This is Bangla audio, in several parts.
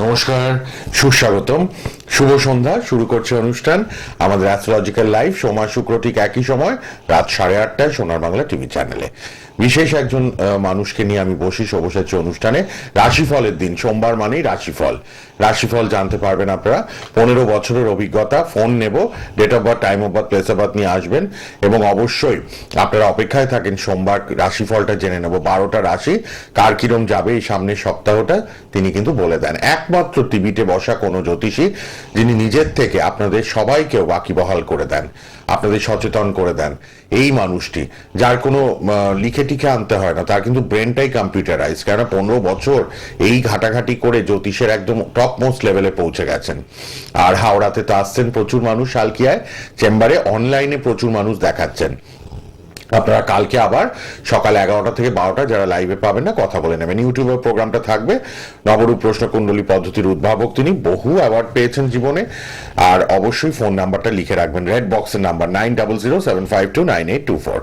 নমস্কার, সুস্বাগতম, শুভ সন্ধ্যা। শুরু করছে অনুষ্ঠান আমাদের অ্যাস্ট্রোলজিক্যাল লাইভ, সোমবার শুক্র ঠিক একই সময় রাত 8:30টায় সোনার বাংলা টিভি চ্যানেলে। বিশেষ একজন মানুষকে নিয়ে আমি বসেছি অনুষ্ঠানে। রাশিফলের দিন, সোমবার মানেই রাশিফল। রাশিফল জানতে পারবেন আপনারা। 15 বছরের অভিজ্ঞতা, ফোন নেব, date of birth, time of birth, place of birth নিয়ে আসবেন এবং অবশ্যই আপনারা অপেক্ষায় থাকেন সোমবার রাশিফলটা জেনে নেব। 12টা রাশি কার কিরম যাবে এই সামনের সপ্তাহটা তিনি কিন্তু বলে দেন। একমাত্র টিভিতে বসা কোনো জ্যোতিষী যিনি নিজের থেকে আপনাদের সবাইকেও বাকিবহাল করে দেন, আপনাদের সচেতন করে দেন, এই মানুষটি, যার কোনো লিখে টিখে আনতে হয় না, তার কিন্তু ব্রেনটাই কম্পিউটারাইজ। কেননা 15 বছর এই ঘাটাঘাটি করে জ্যোতিষের একদম টপ মোস্ট লেভেলে পৌঁছে গেছেন। আর হাওড়াতে তো আসছেন প্রচুর মানুষ, শালকিয়ায় চেম্বারে অনলাইনে প্রচুর মানুষ দেখাচ্ছেন। আপনারা কালকে আবার সকাল 11টা থেকে 12টা যারা লাইভে পাবেন না কথা বলে নেবেন। ইউটিউবের প্রোগ্রামটা থাকবে। নবরূপ প্রশ্নকুণ্ডলী পদ্ধতির উদ্ভাবক তিনি, বহু অ্যাওয়ার্ড পেয়েছেন জীবনে। আর অবশ্যই ফোন নাম্বারটা লিখে রাখবেন, রেড বক্সের নাম্বার 9007529824।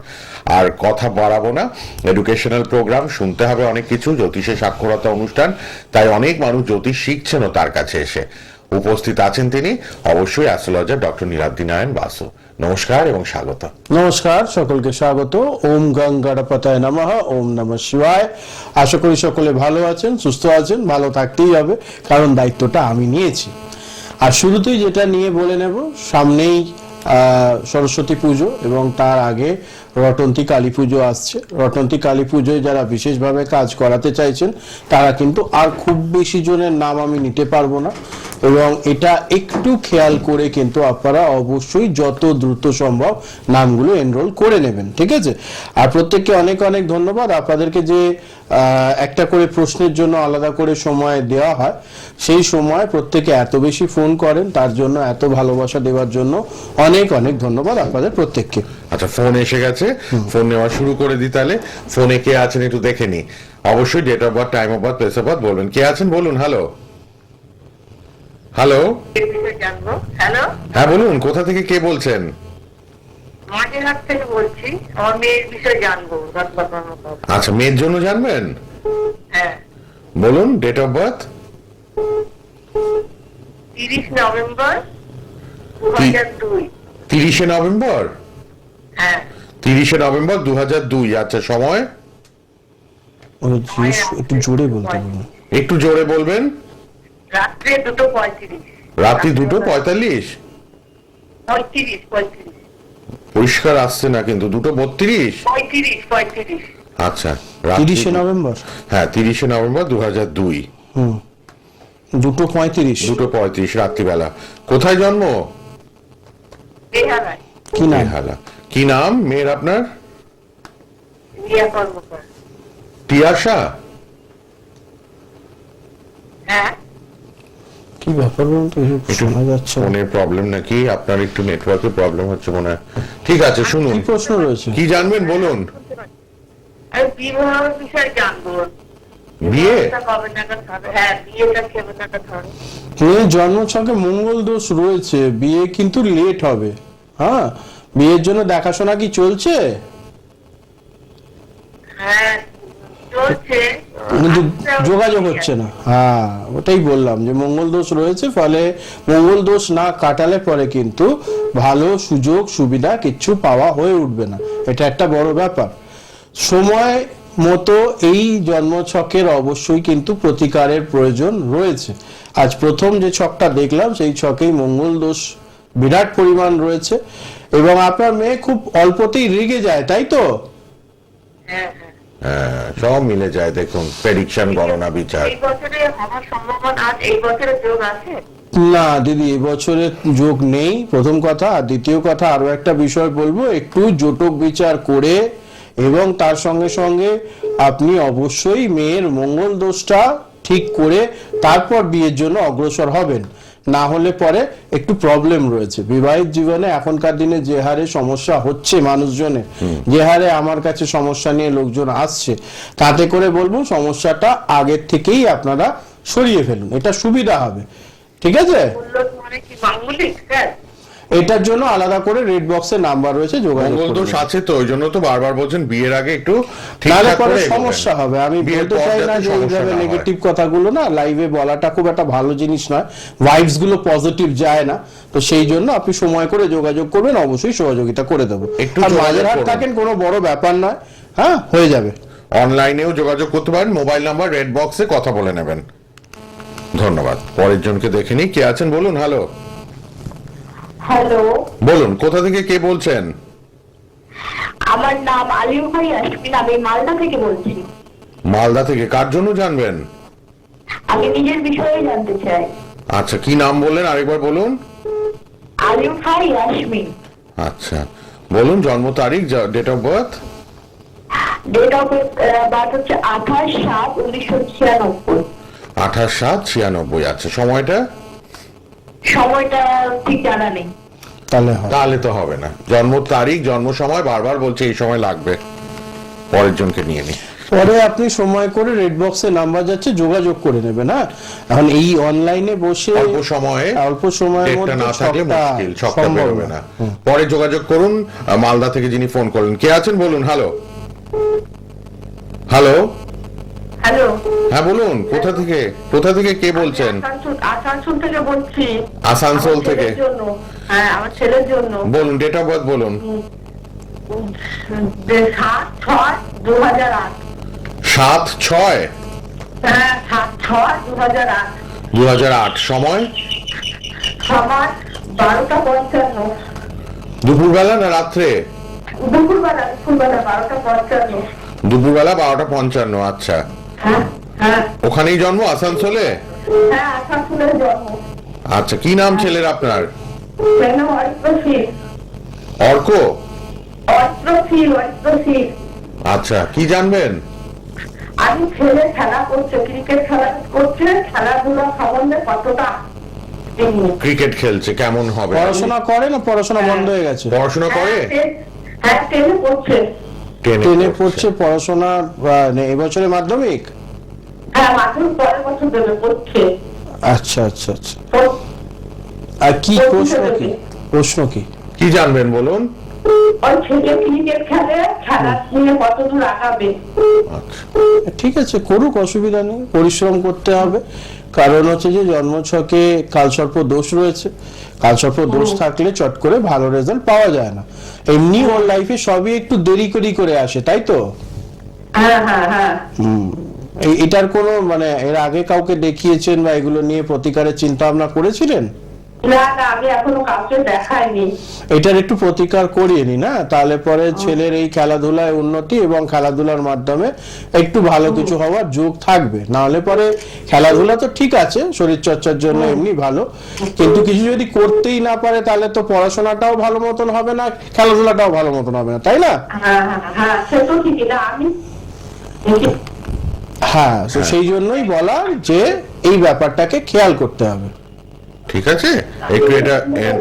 আর কথা বাড়াবো না, এডুকেশনাল প্রোগ্রাম, শুনতে হবে অনেক কিছু, জ্যোতিষে সাক্ষরতা অনুষ্ঠান, তাই অনেক মানুষ জ্যোতিষ শিখছেনও তার কাছে এসে। উপস্থিত আছেন তিনি অবশ্যই অ্যাস্ট্রোলজার ডক্টর নীলাদ্রি নারায়ণ বাসু। নমস্কার এবং স্বাগত। নমস্কার, সকলকে স্বাগত। ওম গং গণপতায় নমঃ, ওম নমঃ শিবায়। আশা করি সকলে ভালো আছেন, সুস্থ আছেন। ভালো থাকতেই হবে, কারণ দায়িত্বটা আমি নিয়েছি। আর শুরুতেই যেটা নিয়ে বলে নেব, সামনেই সরস্বতী পুজো এবং তার আগে রটন্তী কালী পুজো আসছে। রটন্তী কালী পুজোয় যারা বিশেষভাবে কাজ করাতে চাইছেন তারা কিন্তু আর খুব বেশি জনের নাম আমি নিতে পারবো না, এবং এটা একটু খেয়াল করে কিন্তু আপনারা অবশ্যই যত দ্রুত সম্ভব নামগুলো এনরোল করে নেবেন, ঠিক আছে? আর প্রত্যেককে অনেক অনেক ধন্যবাদ। আপনাদেরকে যে একটা করে প্রশ্নের জন্য আলাদা করে সময় দেওয়া হয়, সেই সময় প্রত্যেকে এত বেশি ফোন করেন, তার জন্য, এত ভালোবাসা দেওয়ার জন্য অনেক অনেক ধন্যবাদ আপনাদের প্রত্যেককে। আচ্ছা, ফোন এসে গেছে, ফোন নেওয়া শুরু করে দিই তাহলে। ফোনে কে আছেন একটু দেখে নি। অবশ্যই date of birth, time of birth, place of birth বলবেন। কে আছেন বলুন। হ্যালো হ্যালো, হ্যাঁ বলুন, কোথা থেকে কে বলছেন? মাঝেরহাট থেকে বলছি, আমার মেয়ের বিষয়ে জানবো। আচ্ছা, মেয়ের জন্য জানবেন? হ্যাঁ বলুন, ডেট অফ বার্থ। 30 নভেম্বর 2002। 30শে নভেম্বর? হ্যাঁ 30শে নভেম্বর 2002। আচ্ছা, সময় একটু জোরে বলতে বলুন। একটু জোরে বলবেন। রাত্রে 2:35। রাত্রি 2:45? 35। পরিষ্কার আসছে না কিন্তু। 2:32? 35। আচ্ছা, 30শে নভেম্বর। হ্যাঁ, 30শে নভেম্বর 2002। 2:35। 2:35 রাত্রিবেলা। কোথায় জন্ম? বেহালায়। কি নাম? বেহালা। কি নাম মেয়ের আপনার? রিয়া কর্মকার। তিয়াশা? হ্যাঁ, কি ব্যাপার বলুন তো, শোনা যাচ্ছে না। ফোনের প্রবলেম নাকি আপনার? একটু নেটওয়ার্কের প্রবলেম হচ্ছে মনে হয়। ঠিক আছে, শুনুন, কি প্রশ্ন রয়েছে? কি জানবেন বলুন। আমি বিবাহের বিষয়ে জানবো। বিয়ে? কবে নাগাদ হবে? হ্যাঁ, বিয়েটা কেমন নাগাদ হবে? মেয়ের জন্মছকে মঙ্গল দোষ রয়েছে, বিয়ে কিন্তু লেট হবে। হ্যাঁ, বিয়ের জন্য দেখাশোনা কি চলছে? হ্যাঁ চলছে, কিন্তু যোগাযোগ হচ্ছে না। হ্যাঁ, ওটাই বললাম যে মঙ্গল দোষ রয়েছে, ফলে মঙ্গল দোষ না কাটালে পরে কিন্তু ভালো সুযোগ সুবিধা কিচ্ছু পাওয়া হয়ে উঠবে না। এটা একটা বড় ব্যাপার। সময় মতো এই জন্মছকের অবশ্যই কিন্তু প্রতিকারের প্রয়োজন রয়েছে। আজ প্রথম যে ছকটা দেখলাম সেই ছকেই মঙ্গল দোষ বিরাট পরিমাণ রয়েছে, এবং আপনার মেয়ে খুব অল্পতেই রেগে যায়, তাই তো? হ্যাঁ হ্যাঁ, সব মিলে যায়। দেখুন, প্রেডিকশন, গণনা, বিচার। এই বছরে হওয়ার সম্ভাবনা আছে? এই বছরে যোগ আছে? না দিদি, এবছরে যোগ নেই, প্রথম কথা। আর দ্বিতীয় কথা, আরো একটা বিষয় বলবো, একটু জটক বিচার করে এবং তার সঙ্গে সঙ্গে আপনি অবশ্যই মেয়ের মঙ্গল দোষটা ঠিক করে তারপর বিয়ের জন্য অগ্রসর হবেন। না হলে পরে একটু প্রবলেম রয়েছে বিবাহিত জীবনে। এখনকার দিনে যে হারে সমস্যা হচ্ছে মানুষজনের, যে হারে আমার কাছে সমস্যা নিয়ে লোকজন আসছে, তাতে করে বলবো সমস্যাটা আগের থেকেই আপনারা সরিয়ে ফেলুন, এটা সুবিধা হবে। ঠিক আছে? মানে কি মাঙ্গলিক স্যার? এটার জন্য আলাদা করে রেড বক্সের নাম্বার রয়েছে, যোগাযোগ মঙ্গল করে দোষ নেবেন। আছে তো, ওই জন্য তো বারবার বলছেন বিয়ের আগে একটু নাহলে ঠিকঠাক পরে করে এগোবেন। সমস্যা হবে। আমি বিয়ের বলতে পর চাই যাতে না যে সমস্যা এইভাবে না হয়। নেগেটিভ কথাগুলো না লাইভে বলাটা খুব একটা ভালো জিনিস নয়, ভাইবস গুলো পজিটিভ যায় না। তো সেই জন্য আপনি সময় করে যোগাযোগ করবেন, অবশ্যই সহযোগিতা করে দেবো। একটু আর যোগাযোগ মাঝের হাট করুন। থাকেন, কোনো বড় ব্যাপার নয়, হ্যাঁ হয়ে যাবে। অনলাইনেও যোগাযোগ করতে পারেন, মোবাইল নাম্বার রেড বক্সে কথা বলে নেবেন। ধন্যবাদ। পরের জনকে দেখে নিই, কে আছেন বলুন। হ্যালো, হ্যালো, বলুন কোথা থেকে কে বলছেন? আমার নাম আলিম ভাই আসমিন, আমি মালদা থেকে বলছি। মালদা থেকে, কার জন্য জানবেন? আমি নিজের বিষয়ে জানতে চাই। আচ্ছা, কি নাম বললেন আরেকবার বলুন। আলিম ভাই আসমিন। আচ্ছা, বলুন জন্ম তারিখ, date of birth. Date of birth হচ্ছে 28/7/1996। 28/7/96। আচ্ছা, সময়টা? সময়টা ঠিক জানা নেই। তাহলে হয়। তাহলে তো হবে না। জন্ম তারিখ, জন্ম সময় বারবার বলছে এই সময় লাগবে। পরের জনকে নিয়ে নি। পরে আপনি সময় করে রেড বক্সে নাম্বার যাচ্ছে, যোগাযোগ করে নেবেন। হ্যাঁ, এখন এই অনলাইনে বসে অল্প সময়ে, অল্প সময়ের ডেটটা মধ্যে না থাকলে ছকটা মুশকিল, ছকটা সম্ভব বেরোবে না। না। পরে যোগাযোগ করুন। মালদা থেকে যিনি ফোন করলেন, কে আছেন বলুন। হ্যালো, হ্যালো, হ্যালো, হ্যাঁ বলুন কোথা থেকে কে বলছেন? আসানসোল থেকে বলছি। আসানসোল আমার থেকে? ছেলের জন্য। হ্যাঁ, আমার ছেলের জন্য। বলুন ডেট অফ বার্থ বলুন। 7/6/2008। 7/6/2008। হ্যাঁ, 7/6/2008। 2008। সময়? সমাজ 12:55। দুপুরবেলা না রাত্রে? দুপুরবেলা 12:55। দুপুরবেলা 12:55। আচ্ছা, হ্যাঁ, হ্যাঁ, ওখানেই জন্ম আসানসোলে? হ্যাঁ, আসানসোলের জন্ম। আচ্ছা, কি নাম ছেলের আপনার? কেন অস্ত্রশীল? অর্ক? অস্ত্রশীল। আচ্ছা, কি জানবেন? আমি ছেলে খেলা করছে, ক্রিকেট খেলা করছে, খেলাধুলা সম্বন্ধে কতটা জানি। ক্রিকেট খেলছে, কেমন হবে? পড়াশোনা করে না পড়াশোনা বন্ধ হয়ে গেছে? পড়াশোনা করে? হ্যাঁ, টেনে পড়ছে। টেনে পড়ছে, পড়াশোনা এবছরে মাধ্যমিক। হ্যাঁ, মাধ্যমিক পরের বছর দেবে, পড়ছে। আচ্ছা আচ্ছা আচ্ছা। আর কি প্রশ্ন কি? কি জানবেন বলুন। ওই ছেলে ক্রিকেট খেলা নিয়ে কতদূর আগাবে? আচ্ছা, ঠিক আছে, করুক, অসুবিধা নেই, পরিশ্রম করতে হবে। কারণ হচ্ছে যে জন্মছকে কালসর্প দোষ রয়েছে, কালসর্প দোষ থাকলে চট করে ভালো রেজাল্ট পাওয়া যায় না। এমনি ওর লাইফে সবই একটু দেরি করে আসে, তাই তো? হ্যাঁ, হ্যাঁ, হ্যাঁ। এটার কোনো মানে এর আগে কাউকে দেখিয়েছেন বা এগুলো নিয়ে প্রতিকারের চিন্তা ভাবনা করেছিলেন? না, আমি এখনো কাউকে দেখাইনি। এটার একটু প্রতিকার করিয়ে নি না, তাহলে পরে ছেলের এই খেলাধুলায় উন্নতি এবং খেলাধুলার মাধ্যমে একটু ভালো কিছু হওয়ার যোগ থাকবে। না হলে পরে খেলাধুলা তো ঠিক আছে শরীর চর্চার জন্য এমনি ভালো, কিন্তু কিছু যদি করতেই না পারে তাহলে তো পড়াশোনাটাও ভালো মতন হবে না, খেলাধুলাটাও ভালো মতন হবে না, তাই না? হ্যাঁ, হ্যাঁ, হ্যাঁ, সে তো ঠিকই না। আমি হ্যাঁ, তো সেই জন্যই বলা যে এই ব্যাপারটাকে খেয়াল করতে হবে। ঠিক আছে, একটু এটা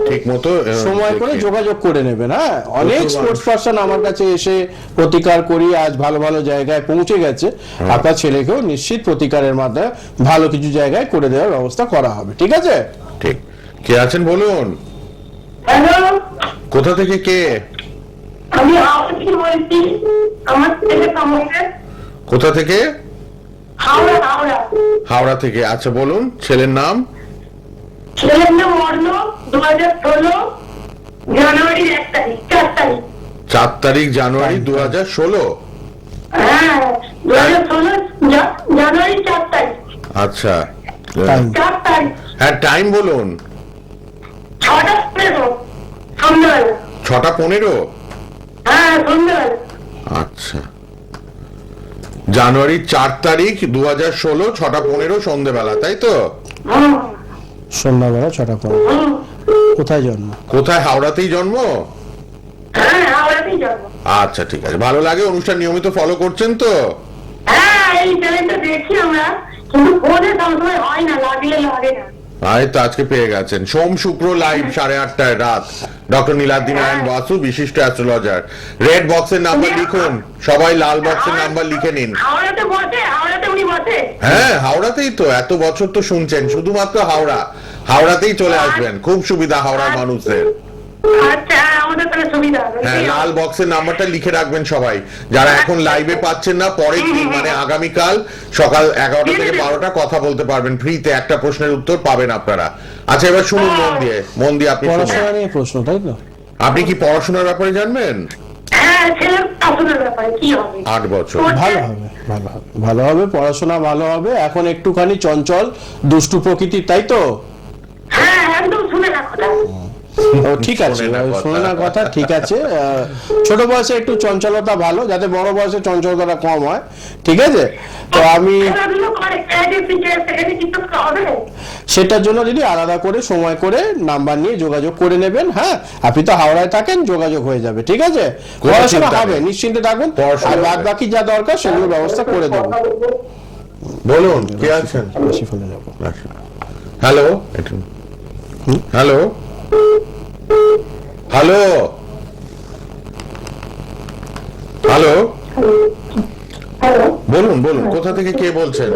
ঠিক মতো সময় করে যোগাযোগ করে নেবেন। হ্যাঁ, অনেক স্পোর্টস পারসন আমার কাছে এসে প্রতিকার করি আজ ভালো ভালো জায়গায় পৌঁছে গেছে। আপনার ছেলেকেও নিশ্চিত প্রতিকারের মাধ্যমে ভালো কিছু জায়গায় করে দেওয়ার ব্যবস্থা করা হবে। ঠিক আছে? ঠিক। কে আছেন বলুন। হ্যালো, কোথা থেকে কে? আমি আওয়াজী বলছি। আমার ছেলে কামড়ে। কোথা থেকে? হাওড়া। হাওড়া থেকে। আচ্ছা, বলুন ছেলের নাম। ছেলের নাম অর্ণ। 2016 জানুয়ারির 4 তারিখ। 4 তারিখ জানুয়ারি 2016। হ্যাঁ, 2016 জানুয়ারি 4 তারিখ। আচ্ছা, 4 তারিখ। হ্যাঁ টাইম বলুন। 6:15 সন্ধ্যাবেলা। 6:15। হ্যাঁ, সন্ধ্যাবেলা। আচ্ছা, জানুয়ারি 4 তারিখ 2016 6:15 সন্ধ্যেবেলা, তাই তো? হুম, সন্ধ্যাবেলা 6টা। হুম। কোথায় জন্ম? কোথায়? হাওড়াতেই জন্ম? হ্যাঁ, হাওড়াতেই যাবো। আচ্ছা, ঠিক আছে, ভালো লাগে। অনুষ্ঠান নিয়মিত ফলো করছেন তো? হ্যাঁ, এই চ্যানেলটা দেখি আমরা, কিন্তু ফোনে সবসময় হয় না, লাগে না। আয় তো আজকে পেয়ে গেছেন। সোম শুক্র লাইভ 8:30 রাত। ডক্টর নীলাদ্রি নারায়ণ বাসু, বিশিষ্ট অ্যাস্ট্রোলজার। রেড বক্সের নাম্বার লিখুন, সবাই লাল বক্সের নাম্বার লিখে নিন। হাওড়াতে উনি বসে। হ্যাঁ, হাওড়াতেই তো, এত বছর তো শুনছেন, শুধুমাত্র হাওড়াতেই চলে আসবেন, খুব সুবিধা হাওড়ার মানুষদের। আচ্ছা, আমাদের তাহলে সুবিধা হবে। হ্যাঁ, লাল বক্সের নাম্বারটা লিখে রাখবেন সবাই, যারা এখন লাইভে পাচ্ছেন না, পরের দিন মানে আগামীকাল সকাল 11টা থেকে 12টা কথা বলতে পারবেন ফ্রিতে, একটা প্রশ্নের উত্তর পাবেন আপনারা। আচ্ছা, এবার শুনুন মন দিয়ে আপনি শুনুন। পড়াশোনা নিয়ে প্রশ্ন, তাই তো? আপনি কি পড়াশোনার ব্যাপারে জানবেন? হ্যাঁ, ছেলের পড়াশোনার ব্যাপারে কি হবে? 8 বছর। ভালো হবে, ভালো হবে, ভালো হবে, পড়াশোনা ভালো হবে। এখন একটুখানি চঞ্চল দুষ্টু প্রকৃতির, তাই তো? হ্যাঁ, একদম শুনে রাখো না। ও ঠিক আছে, শোনে না কথা। শোনে না কথা, ঠিক আছে। ছোট বয়সে একটু চঞ্চলতা ভালো, যাতে বড় বয়সে চঞ্চলতাটা কম হয়, ঠিক আছে? তো আমি খেলাধুলো করে, সেখানে কিছু হবে? সেটার জন্য যদি আলাদা করে সময় করে নাম্বার নিয়ে যোগাযোগ করে নেবেন। হ্যাঁ, আপনি তো হাওড়ায় থাকেন, যোগাযোগ হয়ে যাবে, ঠিক আছে? কোনো পড়াশোনা চিন্তা হবে, নেই। নিশ্চিন্তে থাকুন। পড়াশোনা আর বাদ হবে। বাকি যা দরকার সেগুলো ব্যবস্থা করে দেবো। বলুন, কে আছেন? বেশি ফেলে যাবো। Hello, hello, hello, hello, hello, বলুন বলুন, কোথা থেকে কে বলছেন?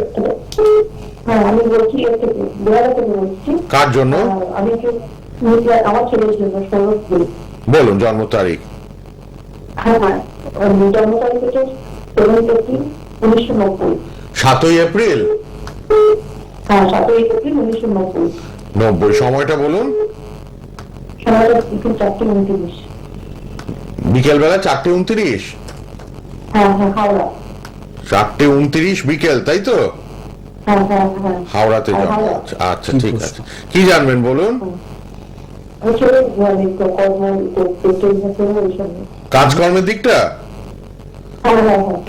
হ্যাঁ, আমি বলছি বেহালা থেকে বলছি। কার জন্য? আমি আমার ছেলের জন্য সৌরভ বলি। বলুন জন্ম তারিখ। হ্যাঁ, জন্ম তারিখ হচ্ছে 7 এপ্রিল 1990। 7ই এপ্রিল হ্যাঁ, 7 এপ্রিল 1990। 90। সময়টা বলুন। সময়টা বিকেল 4:29। বিকেলবেলা 4:29। হ্যাঁ হ্যাঁ, হাওড়া। 4:29 বিকেল, তাই তো? হ্যাঁ হ্যাঁ হ্যাঁ। হাওড়াতে জন্ম। হাওড়া। আচ্ছা, ঠিক আছে। কি জানবেন বলুন? আমি ছেলের কর্ম এইসব। কাজকর্মের দিকটা? হ্যাঁ হ্যাঁ হ্যাঁ।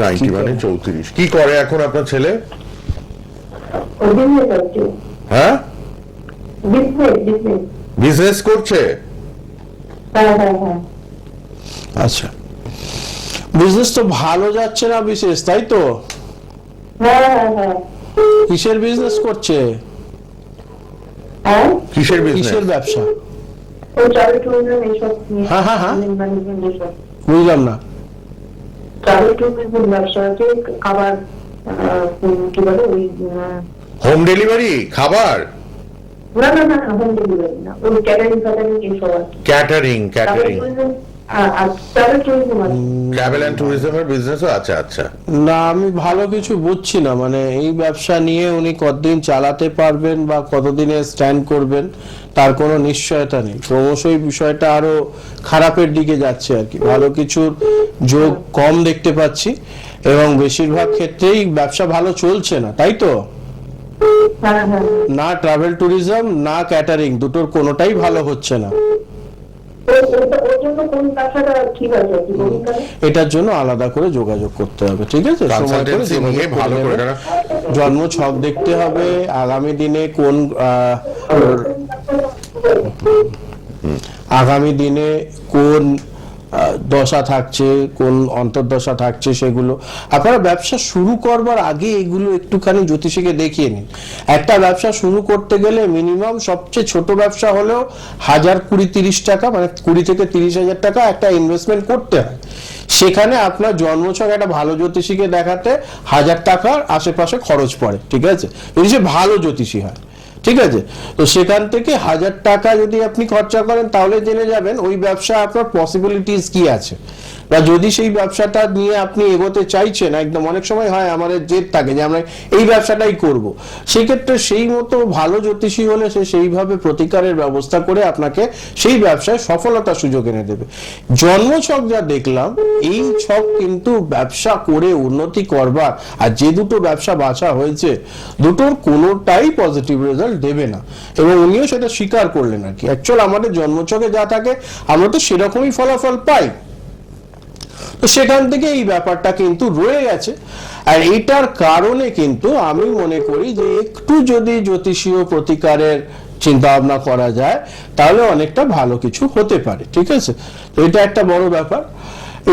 90 মানে 34। কি করে এখন আপনার ছেলে? ওই বিজনেস করছে। হ্যাঁ, বিজনেস। বিজনেস করছে। হ্যাঁ হ্যাঁ হ্যাঁ। আচ্ছা, বিজনেস তো ভালো যাচ্ছে না বিশেষ, তাই তো? হ্যাঁ হ্যাঁ হ্যাঁ। কিসের বিজনেস করছে? হ্যাঁ, কিসের কিসের বিজনেস? ব্যবসা? ওই ট্রাভেল ট্যুরিজম এইসব। হ্যাঁ, হ্যাঁ, হ্যাঁ। ম্যানেজমেন্ট এইসব। বুঝলাম না। ট্রাভেল ট্যুরিজম ব্যবসা আছে, খাবার কি বলে ওই হোম ডেলিভারি খাবার? না না না, হোম ডেলিভারি না, ওই ক্যাটারিং এইসব আছে। ক্যাটারিং ট্রাভেল ট্যুরিজম আর ট্রাভেল ট্যুরিজম আছে। ট্রাভেল এন্ড ট্যুরিজমের বিজনেসও আছে। আচ্ছা, না, আমি ভালো কিছু বুঝছি না, মানে এই ব্যবসা নিয়ে উনি কতদিন চালাতে পারবেন বা কতদিনে স্ট্যান্ড করবেন তার কোনো নিশ্চয়তা নেই। ক্রমশই বিষয়টা আরো খারাপের দিকে যাচ্ছে আর কি, ভালো কিছুর যোগ কম দেখতে পাচ্ছি এবং বেশিরভাগ ক্ষেত্রেই ব্যবসা ভালো চলছে না, তাই তো? হ্যাঁ হ্যাঁ। না ট্রাভেল ট্যুরিজম না ক্যাটারিং, দুটোর কোনোটাই ভালো হচ্ছে না। ওর জন্য কোন ব্যবসাটা ঠিক আছে কি বলুন তাহলে? এটার জন্য আলাদা করে যোগাযোগ করতে হবে, ঠিক আছে? সময় করে কনসালটেন্সি নিয়ে যোগাযোগ ভালো করে নেবেন। জন্ম ছক দেখতে হবে, আগামী দিনে কোন দশা থাকছে, কোন অন্তর্দশা থাকছে, সেগুলো আপনারা ব্যবসা শুরু করবার আগে এগুলো একটুখানি জ্যোতিষীকে দেখিয়ে নিন। একটা ব্যবসা শুরু করতে গেলে মিনিমাম সবচেয়ে ছোট ব্যবসা হলেও 1000, 20, 30 টাকা, মানে 20 থেকে 30,000 টাকা একটা ইনভেস্টমেন্ট করতে হয়। সেখানে আপনার জন্মছক একটা ভালো জ্যোতিষীকে দেখাতে 1000 টাকার আশেপাশে খরচ পড়ে, ঠিক আছে? যদি সে ভালো জ্যোতিষী হয়, ঠিক আছে? তো সেখান থেকে 1000 টাকা যদি আপনি খরচা করেন তাহলে জেনে যাবেন ওই ব্যবসা আপনার পসিবিলিটিস কি আছে, বা যদি সেই ব্যবসাটা নিয়ে আপনি এগোতে চাইছেন, একদম অনেক সময় হয় আমাদের জেদ থাকে যে আমরা এই ব্যবসাটাই করব, সেক্ষেত্রে সেই মতো ভালো জ্যোতিষী হলে সে সেইভাবে প্রতিকারের ব্যবস্থা করে আপনাকে সেই ব্যবসায় সফলতার সুযোগ এনে দেবে। জন্মছক যা দেখলাম, এই ছক কিন্তু ব্যবসা করে উন্নতি করবার, আর যে দুটো ব্যবসা বাছা হয়েছে দুটোর কোনোটাই পজিটিভ রেজাল্ট দেবে না, এবং উনিও সেটা স্বীকার করলেন আর কি। অ্যাকচুয়াল আমাদের জন্মছকে যা থাকে আমরা তো সেরকমই ফলাফল পাই, তো সেখান থেকে এই ব্যাপারটা কিন্তু রয়ে গেছে। আর এটার কারণে কিন্তু আমি মনে করি যে একটু যদি জ্যোতিষীয় প্রতিকারের চিন্তা ভাবনা করা যায় তাহলে অনেকটা ভালো কিছু হতে পারে, ঠিক আছে? তো এটা একটা বড় ব্যাপার।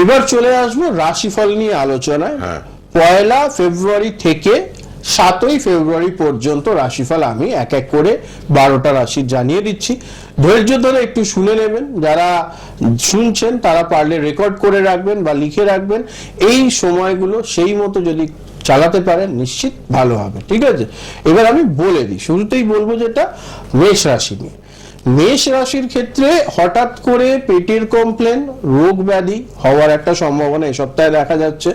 এবার চলে আসবো রাশিফল নিয়ে আলোচনায়। 1 ফেব্রুয়ারি থেকে 7ই ফেব্রুয়ারি পর্যন্ত রাশিফল আমি এক এক করে 12টা রাশি জানিয়ে দিচ্ছি। ধৈর্য ধরে একটু শুনে নেবেন, যারা শুনছেন তারা পারলে রেকর্ড করে রাখবেন বা লিখে রাখবেন। এই সময়গুলো সেই মতো যদি চালাতে পারেন নিশ্চিত ভালো হবে, ঠিক আছে? এবার আমি বলে দিই, শুরুতেই বলবো যেটা মেষ রাশি নিয়ে। মেষ রাশির ক্ষেত্রে হঠাৎ করে পেটের কমপ্লেন, রোগ ব্যাধি হওয়ার একটা সম্ভাবনা এই সপ্তাহে দেখা যাচ্ছে।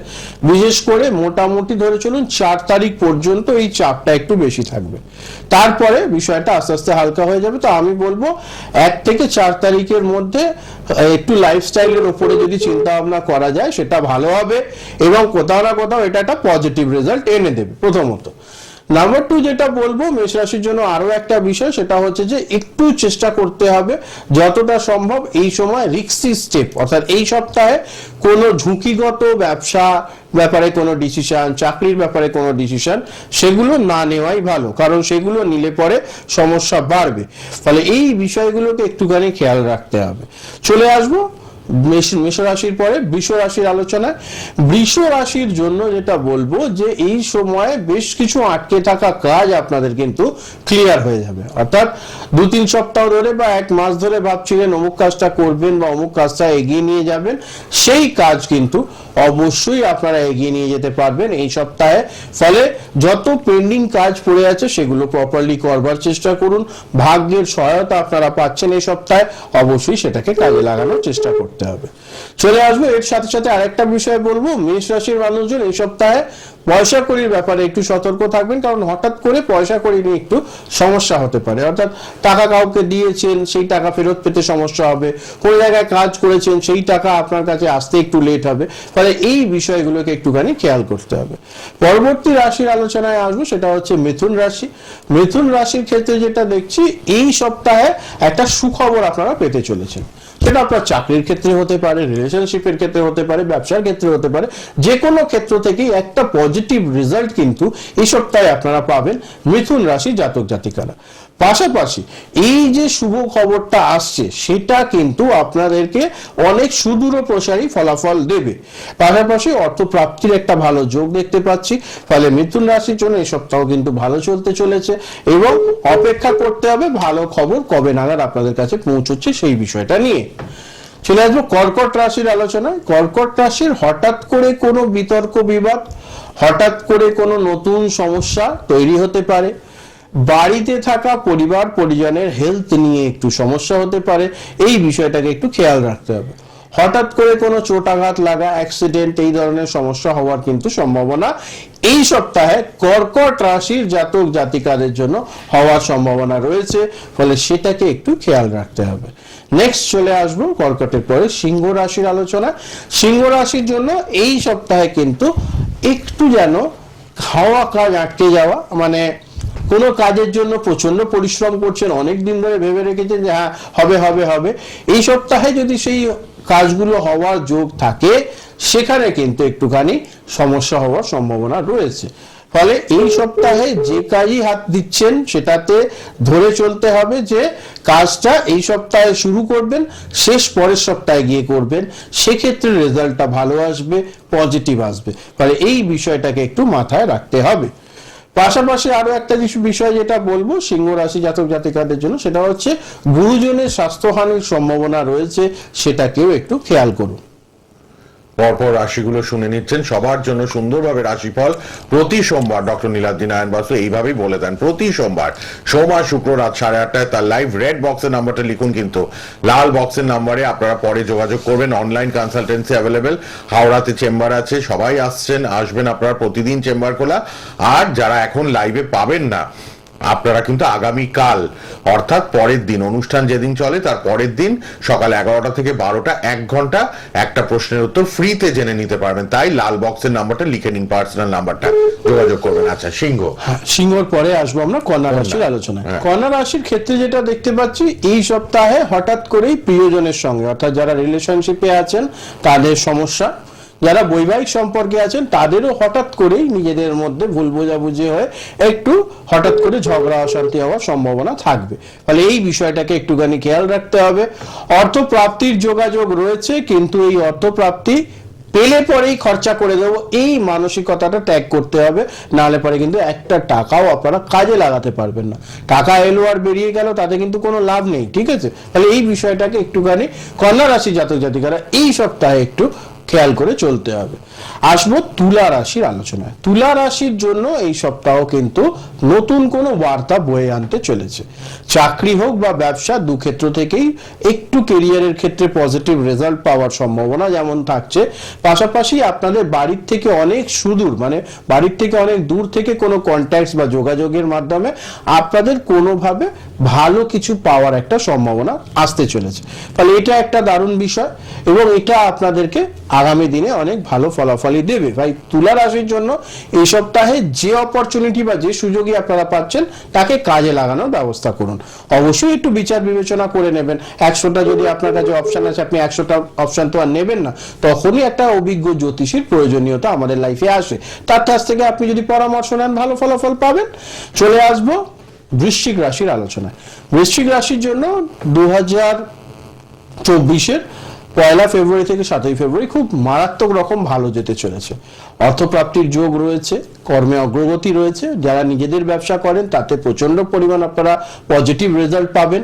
বিশেষ করে মোটামুটি ধরে চলুন 4 তারিখ পর্যন্ত এই চাপটা একটু বেশি থাকবে, তারপরে বিষয়টা আস্তে আস্তে হালকা হয়ে যাবে। তো আমি বলবো 1 থেকে 4 তারিখের মধ্যে একটু লাইফস্টাইলের উপরে যদি চিন্তা ভাবনা করা যায় সেটা ভালো হবে, এবং কোথাও না কোথাও এটা একটা পজিটিভ রেজাল্ট এনে দেবে প্রথমত। নাম্বার 2 যেটা বলবো মেষ রাশির জন্য আরো একটা বিষয়, সেটা হচ্ছে যে একটু চেষ্টা করতে হবে যতটা সম্ভব এই সময় রিস্কি স্টেপ, অর্থাৎ এই সপ্তাহে কোনো ঝুঁকিগত ব্যবসা ব্যাপারে কোনো ডিসিশন, চাকরির ব্যাপারে কোনো ডিসিশন, সেগুলো না নেওয়াই ভালো, কারণ সেগুলো নিলে পরে সমস্যা বাড়বে। ফলে এই বিষয়গুলোকে একটুখানি খেয়াল রাখতে হবে। চলে আসবো মেষ রাশির পরে বৃষ রাশির আলোচনায়। বৃষ রাশির জন্য যেটা বলবো যে এই সময়ে বেশ কিছু আটকে থাকা কাজ আপনাদের কিন্তু ক্লিয়ার হয়ে যাবে, অর্থাৎ 2-3 সপ্তাহ ধরে বা 1 মাস ধরে ভাবছিলেন অমুক কাজটা করবেন বা অমুক কাজটা এগিয়ে নিয়ে যাবেন, সেই কাজ কিন্তু অবশ্যই আপনারা এগিয়ে নিয়ে যেতে পারবেন এই সপ্তাহে। ফলে যত পেন্ডিং কাজ পড়ে আছে সেগুলো প্রপারলি করবার চেষ্টা করুন। ভাগ্যের সহায়তা আপনারা পাচ্ছেন এই সপ্তাহে, অবশ্যই সেটাকে কাজে লাগানোর চেষ্টা করতে হবে। চলে আসবো এর সাথে সাথে আরেকটা বিষয় বলবো, মেষ রাশির মানুষজন এই সপ্তাহে পয়সা কড়ির ব্যাপারে একটু সতর্ক থাকবেন, কারণ হঠাৎ করে পয়সা কড়ি নিয়ে একটু সমস্যা হতে পারে। অর্থাৎ টাকা কাউকে দিয়েছেন, সেই টাকা ফেরত পেতে সমস্যা হবে, কোনো জায়গায় কাজ করেছেন, সেই টাকা আপনার কাছে আসতে একটু লেট হবে। ফলে এই বিষয়গুলোকে একটুখানি খেয়াল করতে হবে। পরবর্তী রাশির আলোচনায় আসবো, সেটা হচ্ছে মিথুন রাশি। মিথুন রাশির ক্ষেত্রে যেটা দেখছি, এই সপ্তাহে একটা সুখবর আপনারা পেতে চলেছেন। সেটা আপনার চাকরির ক্ষেত্রে হতে পারে, রিলেশনশিপের ক্ষেত্রে হতে পারে, ব্যবসার ক্ষেত্রে হতে পারে, যে কোনো ক্ষেত্র থেকেই একটা পজিটিভ রেজাল্ট কিন্তু এই সপ্তাহে আপনারা পাবেন মিথুন রাশি জাতক জাতিকারা। পাশাপাশি এই যে শুভ খবরটা আসছে সেটা কিন্তু আপনাদেরকে অনেক সুদূর প্রসারী ফলাফল দেবে। পাশাপাশি অর্থপ্রাপ্তির একটা ভালো যোগ দেখতে পাচ্ছি। ফলে মিথুন রাশির জন্য এই সপ্তাহ কিন্তু ভালো চলতে চলেছে, এবং অপেক্ষা করতে হবে ভালো খবর কবে নাগাদ আপনাদের কাছে পৌঁছচ্ছে সেই বিষয়টা নিয়ে। চলে আসবো কর্কট রাশির আলোচনায়। কর্কট রাশির হঠাৎ করে কোনো বিতর্ক বিবাদ, হঠাৎ করে কোনো নতুন সমস্যা তৈরি হতে পারে। বাড়িতে থাকা পরিবার পরিজনের হেলথ নিয়ে একটু সমস্যা হতে পারে, এই বিষয়টাকে একটু খেয়াল রাখতে হবে। হঠাৎ করে কোনো চোট আঘাত লাগা, অ্যাক্সিডেন্ট, এই ধরনের সমস্যা হওয়ার কিন্তু সম্ভাবনা এই সপ্তাহে কর্কট রাশির জাতক জাতিকাদের জন্য হওয়ার সম্ভাবনা রয়েছে। ফলে সেটাকে একটু খেয়াল রাখতে হবে। নেক্সট চলে আসবো কর্কটের পরে সিংহ রাশির আলোচনা। সিংহ রাশির জন্য এই সপ্তাহে কিন্তু একটু যেন খাওয়া কাজ আটকে যাওয়া, মানে কোনো কাজের জন্য প্রচন্ড পরিশ্রম করছেন, অনেক দিন ধরে ভেবে রেখেছেন যে হ্যাঁ হবে হবে হবে, এই সপ্তাহে যদি সেই কাজগুলো হওয়ার যোগ থাকে সেখানে কিন্তু একটুখানি সমস্যা হওয়ার সম্ভাবনা রয়েছে। ফলে এই সপ্তাহে যে কাজই হাত দিচ্ছেন সেটাতে ধরে চলতে হবে যে কাজটা এই সপ্তাহে শুরু করবেন, শেষ পরের সপ্তাহে গিয়ে করবেন, সেক্ষেত্রে রেজাল্টটা ভালো আসবে, পজিটিভ আসবে। ফলে এই বিষয়টাকে একটু মাথায় রাখতে হবে। পাশাপাশি আরো একটা বিষয় যেটা বলবো সিংহ রাশি জাতক জাতিকাদের জন্য, সেটা হচ্ছে গুরুজনের স্বাস্থ্যহানির সম্ভাবনা রয়েছে, সেটাকেও একটু খেয়াল করুন। পরপর রাশিগুলো শুনে নিচ্ছেন, সবার জন্য সুন্দরভাবে রাশিফল প্রতি সোমবার ডক্টর নীলাদ্রি নারায়ণ বাসু এইভাবেই বলে দেন। প্রতি সোমবার, সোম আর শুক্র রাত 8:30 তার লাইভ রেড বক্সের নাম্বারটা লিখুন, কিন্তু লাল বক্সের নাম্বারে আপনারা পরে যোগাযোগ করবেন। অনলাইন কনসালটেন্সি অ্যাভেলেবেল, হাওড়াতে চেম্বার আছে, সবাই আসবেন আপনারা, প্রতিদিন চেম্বার খোলা। আর যারা এখন লাইভে পাবেন না, আপনারা কিন্তু আগামীকাল অর্থাৎ পরের দিন, অনুষ্ঠান যেদিন চলে তার পরের দিন সকাল 11টা থেকে 12টা 1 ঘন্টা একটা প্রশ্নের উত্তর ফ্রিতে জেনে নিতে পারবেন। তাই লাল বক্সের নাম্বারটা লিখে নিন, পার্সোনাল নাম্বারটা, যোগাযোগ করবেন। আচ্ছা, সিংহ। সিংহর পরে আসবো আমরা কন্যা রাশির আলোচনায়। কন্যা রাশির ক্ষেত্রে যেটা দেখতে পাচ্ছি, এই সপ্তাহে হঠাৎ করেই প্রিয়জনের সঙ্গে, অর্থাৎ যারা রিলেশনশিপে আছেন তাদের সমস্যা, যারা বৈবাহিক সম্পর্কে আছেন তাদেরও হঠাৎ করেই নিজেদের মধ্যে ভুল বোঝাবুঝি হয়ে একটু হঠাৎ করে ঝগড়া অশান্তি হওয়ার সম্ভাবনা থাকবে। ফলে এই বিষয়টাকে একটুখানি খেয়াল রাখতে হবে। অর্থপ্রাপ্তির যোগাযোগ রয়েছে, কিন্তু এই অর্থপ্রাপ্তি পেলে পরেই খরচা করে দেবো এই মানসিকতাটা ত্যাগ করতে হবে, নাহলে পরে কিন্তু একটা টাকাও আপনারা কাজে লাগাতে পারবেন না। টাকা এলো আর বেরিয়ে গেল, তাতে কিন্তু কোনো লাভ নেই, ঠিক আছে? তাহলে এই বিষয়টাকে একটুখানি কন্যা রাশি জাতক জাতিকারা এই সপ্তাহে একটু খেয়াল করে চলতে হবে। আসবো তুলা রাশির আলোচনায়। তুলা রাশির জন্য এই সপ্তাহ কিন্তু নতুন কোনো বার্তা বয়ে আনতে চলেছে। চাকরি হোক বা ব্যবসা, দু ক্ষেত্র থেকেই একটু কেরিয়ারের ক্ষেত্রে পজিটিভ রেজাল্ট পাওয়ার সম্ভাবনা যেমন থাকছে, পাশাপাশি আপনাদের বাড়ির থেকে অনেক সুদূর, মানে বাড়ির থেকে অনেক দূর থেকে কোনো কন্ট্যাক্টস বা যোগাযোগের মাধ্যমে আপনাদের কোনোভাবে ভালো কিছু পাওয়ার একটা সম্ভাবনা আসতে চলেছে। ফলে এটা একটা দারুণ বিষয় এবং এটা আপনাদেরকে আগামী দিনে অনেক ভালো ফলাফলই দেবে। ভাই তুলা রাশির জন্য এই সপ্তাহে যে অপরচুনিটি বা যে সুযোগই আপনারা পাচ্ছেন তাকে কাজে লাগানোর ব্যবস্থা করুন। অবশ্যই একটু বিচার বিবেচনা করে নেবেন। 100টা যদি আপনার কাছে অপশন আছে, আপনি 100টা অপশন তো আর নেবেন না। তখনই একটা অভিজ্ঞ জ্যোতিষীর প্রয়োজনীয়তা আমাদের লাইফে আসে। তার কাছ থেকে আপনি যদি পরামর্শ নেন ভালো ফলাফল পাবেন। চলে আসবো বৃশ্চিক রাশির আলোচনায়। বৃশ্চিক রাশির জন্য 2024-এর 1 ফেব্রুয়ারি থেকে 7 ফেব্রুয়ারি খুব মারাত্মক রকম ভালো যেতে চলেছে। অর্থপ্রাপ্তির যোগ রয়েছে, কর্মে অগ্রগতি রয়েছে। যারা নিজেদের ব্যবসা করেন তাতে প্রচন্ড পরিমাণ আপনারা পজিটিভ রেজাল্ট পাবেন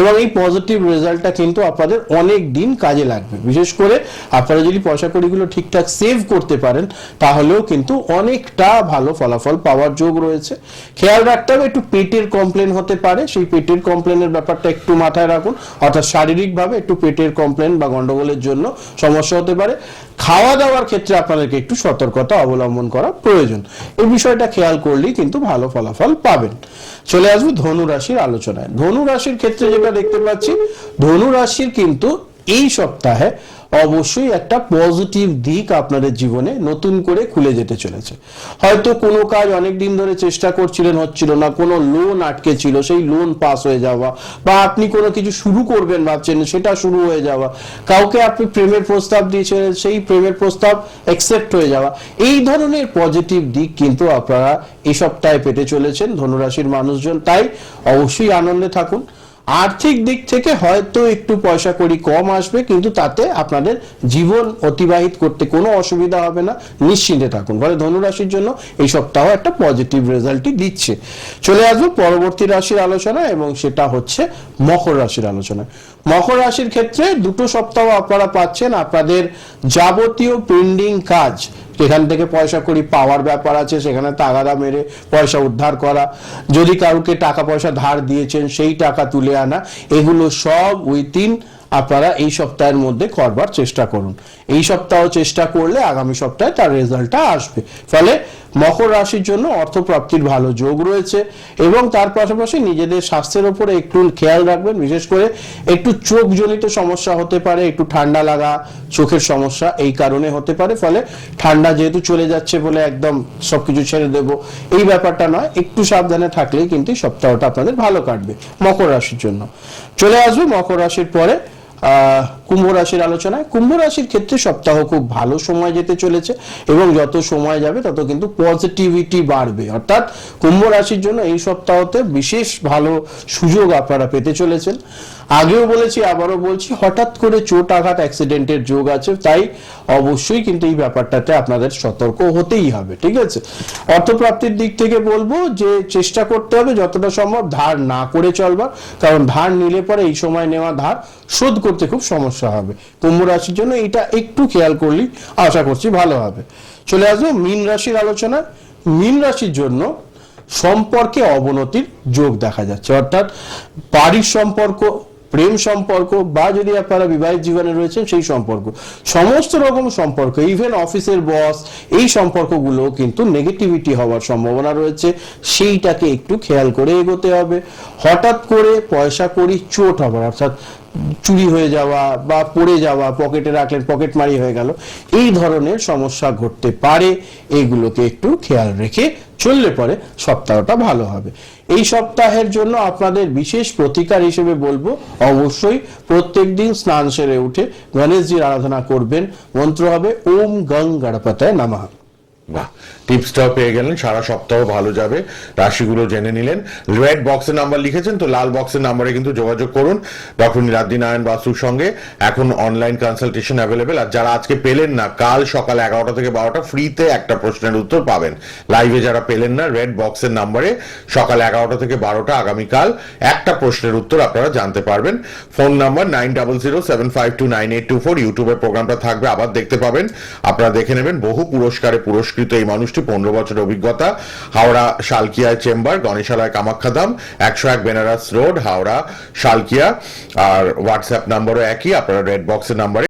এবং এই পজিটিভ রেজাল্টটা কিন্তু আপনাদের অনেক দিন কাজে লাগবে। বিশেষ করে আপনারা যদি পয়সা কড়িগুলো ঠিকঠাক সেভ করতে পারেন তাহলেও কিন্তু অনেকটা ভালো ফলাফল পাওয়ার যোগ রয়েছে। খেয়াল রাখতে হবে একটু পেটের কমপ্লেন হতে পারে, সেই পেটের কমপ্লেনের ব্যাপারটা একটু মাথায় রাখুন। অর্থাৎ শারীরিকভাবে একটু পেটের কমপ্লেন বা গন্ডগোলের জন্য সমস্যা হতে পারে। খাওয়া দাওয়ার ক্ষেত্রে আপনাদেরকে একটু সতর্কতা অবলম্বন করা প্রয়োজন। এই বিষয়টা খেয়াল করলেই কিন্তু ভালো ফলাফল পাবেন। চলে আসবো ধনু রাশির আলোচনায়। ধনু রাশির ক্ষেত্রে যেটা দেখতে পাচ্ছি, ধনু রাশির কিন্তু এই সপ্তাহে অবশ্যই একটা পজিটিভ দিক আপনাদের জীবনে নতুন করে খুলে যেতে চলেছে। হয়তো কোনো কাজ অনেক দিন ধরে চেষ্টা করছিলেন, হচ্ছিল না, কোনো লোন আটকে ছিল, সেই লোন পাস হয়ে যাওয়া, বা আপনি কোনো কিছু শুরু করবেন ভাবছেন সেটা শুরু হয়ে যাওয়া, কাউকে আপনি প্রেমের প্রস্তাব দিয়েছিলেন সেই প্রেমের প্রস্তাব অ্যাকসেপ্ট হয়ে যাওয়া, এই ধরনের পজিটিভ দিক কিন্তু আপনারা এই সপ্তাহে পেতে চলেছেন ধনুরাশির মানুষজন। তাই অবশ্যই আনন্দে থাকুন। আর্থিক দিক থেকে হয়তো একটু পয়সা কড়ি কম আসবে, কিন্তু তাতে আপনাদের জীবন অতিবাহিত করতে কোনো অসুবিধা হবে না, নিশ্চিন্তে থাকুন। ফলে ধনুরাশির জন্য এই সপ্তাহ একটা পজিটিভ রেজাল্টই দিচ্ছে। চলে আসবো পরবর্তী রাশির আলোচনা এবং সেটা হচ্ছে মকর রাশির আলোচনা। মকর রাশির ক্ষেত্রে দুটো সপ্তাহ আপনারা পাচ্ছেন আপনাদের যাবতীয় পেন্ডিং কাজ, যেখান থেকে পয়সা কড়ি পাওয়ার ব্যাপার আছে সেখানে তাগাদা মেরে পয়সা উদ্ধার করা, যদি কাউকে টাকা পয়সা ধার দিয়েছেন সেই টাকা তুলে আনা, এগুলো সব উইথিন আপনারা এই সপ্তাহের মধ্যে করবার চেষ্টা করুন। এই সপ্তাহ চেষ্টা করলে আগামী সপ্তাহে তার রেজাল্টটা আসবে। ফলে মকর রাশির জন্য অর্থপ্রাপ্তির ভালো যোগ রয়েছে এবং তার পাশাপাশি নিজেদের স্বাস্থ্যের উপরে একটু খেয়াল রাখবেন। বিশেষ করে একটু চোখজনিত সমস্যা হতে পারে, একটু ঠান্ডা লাগা, চোখের সমস্যা এই কারণে হতে পারে। ফলে ঠান্ডা যেহেতু চলে যাচ্ছে বলে একদম সবকিছু ছেড়ে দেব এই ব্যাপারটা নয়, একটু সাবধানে থাকলেই কিন্তু সপ্তাহটা আপনাদের ভালো কাটবে মকর রাশির জন্য। চলে আসবো মকর রাশির পরে কুম্ভ রাশির আলোচনায়। কুম্ভ রাশির ক্ষেত্রে সপ্তাহ খুব ভালো সময় যেতে চলেছে এবং যত সময় যাবে তত কিন্তু পজিটিভিটি বাড়বে। অর্থাৎ কুম্ভ রাশির জন্য এই সপ্তাহতে বিশেষ ভালো সুযোগ আপনারা পেতে চলেছেন। আগেও বলেছি আবারও বলছি, হঠাৎ করে চোট আঘাত অ্যাক্সিডেন্টের যোগ আছে, তাই অবশ্যই কিন্তু এই ব্যাপারটাতে আপনাদের সতর্ক হতেই হবে। ঠিক আছে, অর্থপ্রাপ্তির দিক থেকে বলবো যে চেষ্টা করতে হবে যতটা সম্ভব ধার না করে চলবার, কারণ ধার নিলে পরে এই সময় নেওয়া ধার শোধ করতে খুব সমস্যা হবে। কুম্ভ রাশির জন্য এটা একটু খেয়াল করলেই আশা করছি ভালো হবে। চলে আসবো মীন রাশির আলোচনা। মীন রাশির জন্য সম্পর্কে অবনতির যোগ দেখা যাচ্ছে। অর্থাৎ বাড়ির সম্পর্ক, প্রেম সম্পর্ক, বা যদি আপনারা বিবাহিত জীবনে রয়েছেন সেই সম্পর্ক, সমস্ত রকম সম্পর্ক, ইভেন অফিসের বস, এই সম্পর্কগুলো কিন্তু নেগেটিভিটি হওয়ার সম্ভাবনা রয়েছে। সেইটাকে একটু খেয়াল করে এগোতে হবে। হঠাৎ করে পয়সা কড়ি চোট হবার, অর্থাৎ চুরি হয়ে যাওয়া বা পড়ে যাওয়া, পকেটে রাখলেন পকেট মারি হয়ে গেল, এই ধরনের সমস্যা ঘটতে পারে। এইগুলোকে একটু খেয়াল রেখে চললে পরে সপ্তাহটা ভালো হবে। এই সপ্তাহের জন্য আপনাদের বিশেষ প্রতিকার হিসেবে বলবো অবশ্যই প্রত্যেকদিন স্নান সেরে উঠে গণেশজির আরাধনা করবেন। মন্ত্র হবে ওম গং গণপতায় নমঃ। বাহ, টিপসটাও পেয়ে গেলেন, সারা সপ্তাহ ভালো যাবে, রাশিগুলো জেনে নিলেন। রেড বক্সের নাম্বার লিখেছেন তো লাল বক্সের নাম্বারে কিন্তু যোগাযোগ করুন ডক্টর নীলাদ্রি নারায়ণ বাসুর সঙ্গে। এখন অনলাইন কনসালটেশন অ্যাভেলেবেল। আর যারা আজকে পেলেন না, কাল সকাল 11টা থেকে 12টা ফ্রিতে একটা প্রশ্নের উত্তর পাবেন। লাইভে যারা পেলেন না, রেড বক্সের নাম্বারে সকাল 11টা থেকে 12টা আগামীকাল একটা প্রশ্নের উত্তর আপনারা জানতে পারবেন। Phone number 9007529824। ইউটিউবে প্রোগ্রামটা থাকবে, আবার দেখতে পাবেন, আপনারা দেখে নেবেন। বহু পুরস্কারে পুরস্কৃত এই মানুষটি, 15 বছর অভিজ্ঞতা, হাওড়া শালকিয়ায় চেম্বার, গণেশালয় কামাখ্যাধাম, 101 বেনারস রোড, হাওড়া শালকিয়া। আর হোয়াটসঅ্যাপ নাম্বারও একই, আপনারা রেড বক্সের নাম্বারে